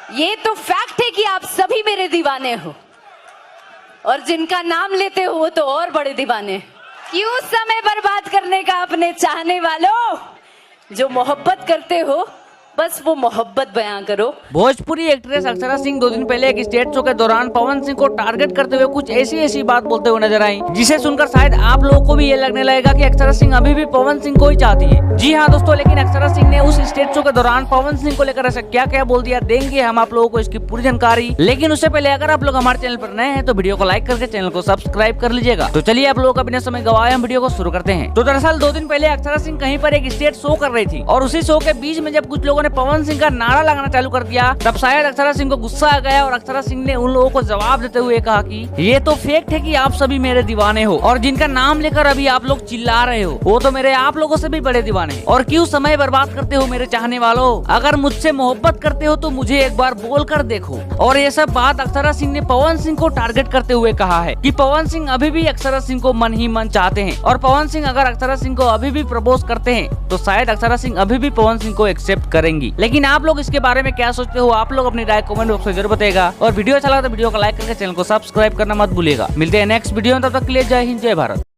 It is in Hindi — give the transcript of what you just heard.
ये तो फैक्ट है कि आप सभी मेरे दीवाने हो और जिनका नाम लेते हो वो तो और बड़े दीवाने। क्यों समय बर्बाद करने का अपने चाहने वालों, जो मोहब्बत करते हो बस वो मोहब्बत बयां करो। भोजपुरी एक्ट्रेस अक्षरा सिंह 2 दिन पहले एक स्टेज शो के दौरान पवन सिंह को टारगेट करते हुए कुछ ऐसी बात बोलते हुए नजर आई, जिसे सुनकर शायद आप लोगों को भी ये लगने लगेगा कि अक्षरा सिंह अभी भी पवन सिंह को ही चाहती है। जी हाँ दोस्तों, लेकिन अक्षरा सिंह ने उस स्टेज शो के दौरान पवन सिंह को लेकर ऐसा क्या बोल दिया, देंगे हम आप लोगों को इसकी पूरी जानकारी। लेकिन उससे पहले अगर आप लोग हमारे चैनल पर नए हैं तो वीडियो को लाइक करके चैनल को सब्सक्राइब कर लीजिएगा। तो चलिए आप लोगों का बिना समय गवाए हम वीडियो को शुरू करते हैं। तो दरअसल 2 दिन पहले अक्षरा सिंह कहीं पर एक स्टेज शो कर रही थी और उसी शो के बीच में जब कुछ लोगों ने पवन सिंह का नारा लगाना चालू कर दिया, तब शायद अक्षरा सिंह को गुस्सा आ गया और अक्षरा सिंह ने उन लोगों को जवाब देते हुए कहा कि ये तो फैक्ट है कि आप सभी मेरे दीवाने हो और जिनका नाम लेकर अभी आप लोग चिल्ला रहे हो वो तो मेरे आप लोगों से भी बड़े दीवाने हैं। और क्यों समय बर्बाद करते हो मेरे चाहने वालों, अगर मुझसे मोहब्बत करते हो तो मुझे एक बार बोल कर देखो। और ये सब बात अक्षरा सिंह ने पवन सिंह को टारगेट करते हुए कहा है कि पवन सिंह अभी भी अक्षरा सिंह को मन ही मन चाहते हैं और पवन सिंह अगर अक्षरा सिंह को अभी भी प्रपोज करते हैं तो शायद अक्षरा सिंह अभी भी पवन सिंह को एक्सेप्ट करेंगी। लेकिन आप लोग इसके बारे में क्या सोचते हो, आप लोग अपनी राय कमेंट बॉक्स में जरूर बताएगा। और वीडियो अच्छा लगा तो वीडियो को लाइक करके चैनल को सब्सक्राइब करना मत भूलिएगा। मिलते हैं नेक्स्ट वीडियो में, तब तक के लिए जय हिंद जय भारत।